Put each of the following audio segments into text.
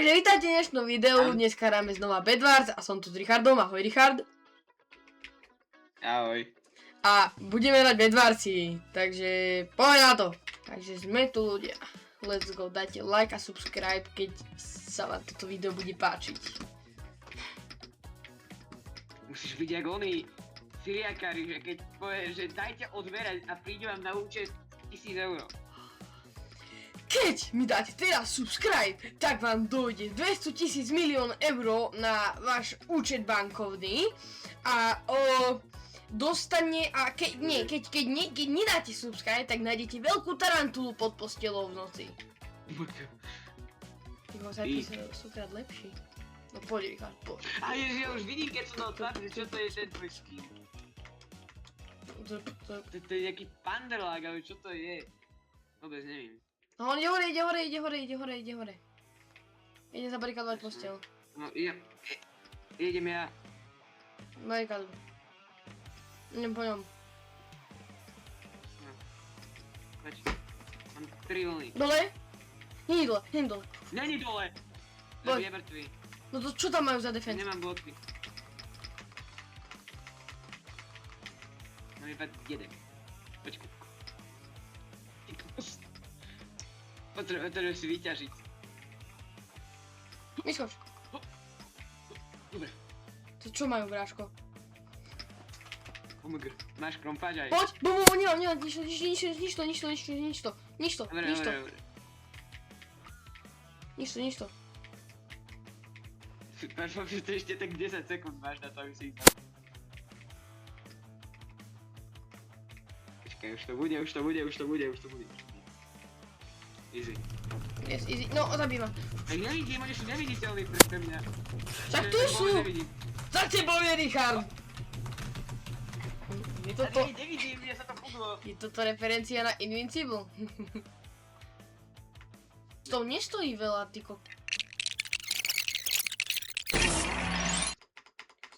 Takže vítajte v dnešnom videu, dneska hráme znova Bedwars a som tu s Richardom, ahoj Richard. Ahoj. A budeme hrať Bedwarsy, takže poďme na to. Takže sme tu ľudia, let's go, dajte like a subscribe, keď sa vám toto video bude páčiť. Musíš byť jak oni Syriakári, že keď povie, že dajte odberať a príde vám na účet 1000 €. Keď mi dáte teraz subscribe, tak vám dojde 200 000 milión eur na váš účet bankovný a dostane a keď nedáte subscribe, tak nájdete veľkú tarantulu pod postelou v noci. Ty sú krát lepší. No poď Richard, poď. A ježiš, ja už vidím, keď som na otvári, že čo to je ten tvoj skin. To je nejaký panderlák, ale čo to je? Vôbec neviem. No on ide hore. Idem zabarikadovať postel. No idem ja. Barikadu. Idem po ňom. No. Poď. Mám 3 vlny. Dole? Nie dole, idem dole. Není dole! Poď. Je mŕtvý. No to čo tam majú za defense? Nemám bloky. Mám iba jeden. Počku. Potrebujem si vyťažiť. Vyskoč. Dobre. To čo majú, bráško? OMG. Máš krompáč aj? Poď! Nemám, nič to. Nič to. Máš to ešte tak 10 sekúnd máš na to, aby si... Počkaj, už to bude. Easy. Yes, easy. No, zabij ma. Aj nevidím, oni sú neviditeľní pre mňa. Však tu sú! Za tebou je, Richard! Je toto... Nevidím, mne sa to pudlo. Je toto referencia na Invincible? To nestojí veľa, ty kok...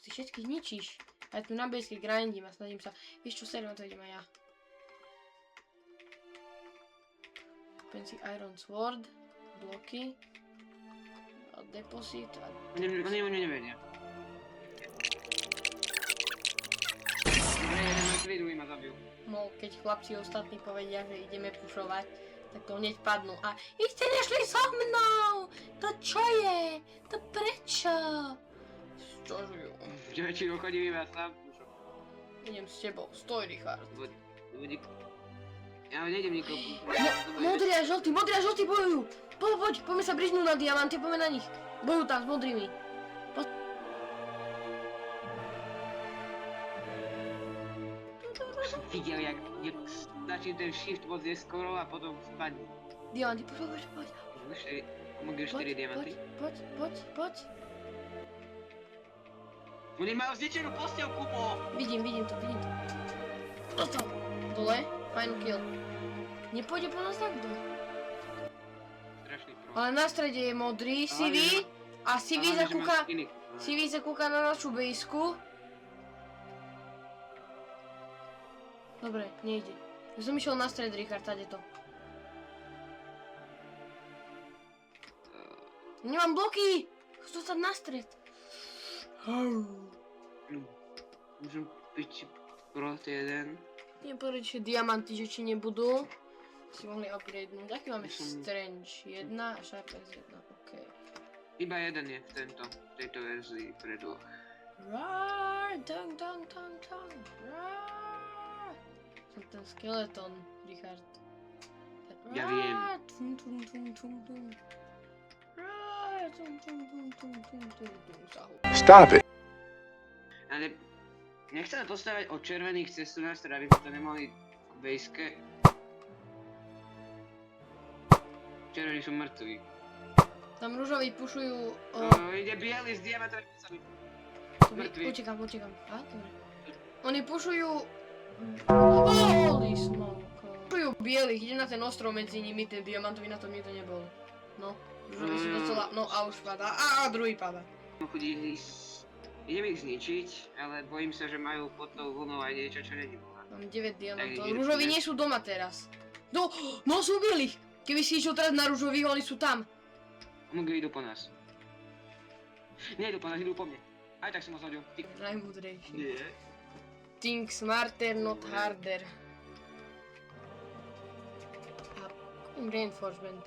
Ty všetkých ničíš. Ja tu na bejske grindím a snažím sa... Vieš čo, server to idem aj ja. Kúpim si Iron Sword, bloky, a deposit a... Oni nevedia. Dobre, jeden mŕtvý, druhý ma zabil. No, keď chlapci ostatní povedia, že ideme pušovať, tak to hneď padnú a vy ste nešli so mnou! To čo je? To prečo? Čožujú? Väčšinou chodím iba sám pušov. Idem s tebou, stoj Richard. Ja nejdem nikomu. Modrý a žltý bojujú! Poďme sa brižnúť na diamanty, poďme na nich. Bojujú tam s modrými. Som videl, jak stačí ten shift moc neskoro a potom spadne. Diamanty, poď. Pomôžu 4 diamanty. Poď. Oni majú zničenú posteľ, Kubo! Vidím to. Dostal. Dole, final kill. Nepôjde po nás takto. Strašný pro. Ale na strede je modrý, Sivy. A Sivy zakúka na našu bejsku. Dobre, nejde. Ja som išiel na stred, Richard, tady to. Nemám bloky! Chcú sa na stred. Môžem piči prot jeden. Nie povedať, že diamanty, že či nebudú. Si mohli upgradenúť. Aký máme Strange 1 a Sharpness 1, okej. Iba jeden je v tejto verzii pre dvoch. Roar, dang, roar. Som ten skeleton, Richard. Ja viem. Stop it. Ale nechceme postavať od červených cestu na strad, aby to nemali v bejske. Červení sú mŕtvi. Tam rúžoví pušujú... Ide biely s diamantovými picami. Mŕtvi. Počekám. Á, dobre. Oni pušujú... Holy smoke. Pušujú bielých, idem na ten ostrov medzi nimi, ten diamantový na tom nikto nebol. No, rúžoví sú docela... No a už padá. A druhý padá. Idem ich zničiť, ale bojím sa, že majú pod tou vlnou aj niečo, čo není boha. Mám 9 diamantov. Rúžoví nie sú doma teraz. No sú bielých! Keby si išiel teraz na rúžových, oni sú tam. Mogli jdu po nás. Nejdu po nás, jdou po mne. Aj tak som ho zhodil. Ty... Najmúdrejší. Nie. Think smarter, not harder. A reinforcement.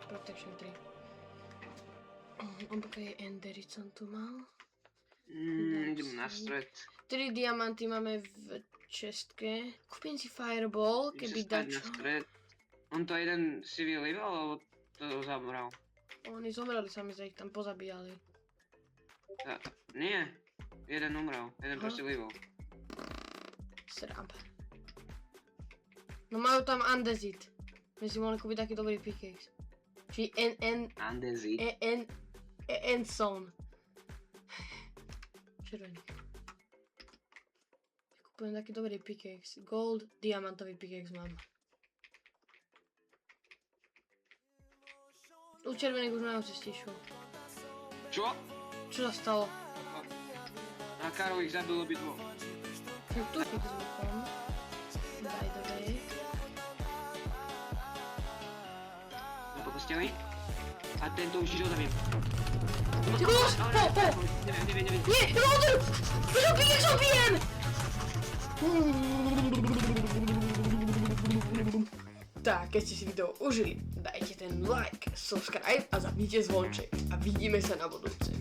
Protection 3. Ok, Endery som tu mal. Idem na stred. 3 diamanty máme v čestke. Kúpim si Fireball, keby Idem sa stať na dačo. stred. On to jeden si vylíval, alebo to zabral? Oni zomreli, sami sa ich tam pozabíjali. Nie. Jeden umrel, jeden Aha. proste líval. Srab. No majú tam Andezit. My si mohli kúpiť taký dobrý pickaxe. Či Andezit. Endzone. Červený. Ja kúpujem taký dobrý pickaxe. Gold, diamantový pickaxe mám. U červených už majú cestičku. Čo? Čo sa stalo? A Karol ich zabil obidvoch. Tu je zvukom. By the way. No po posteli. A tento už tiež odabím. Ty kokos! Neviem. Nie! Roder! Čo pickaxe obijem! Tak, keď ste si video užili, dajte ten like, subscribe a zapnite zvonček. A vidíme sa na budúce.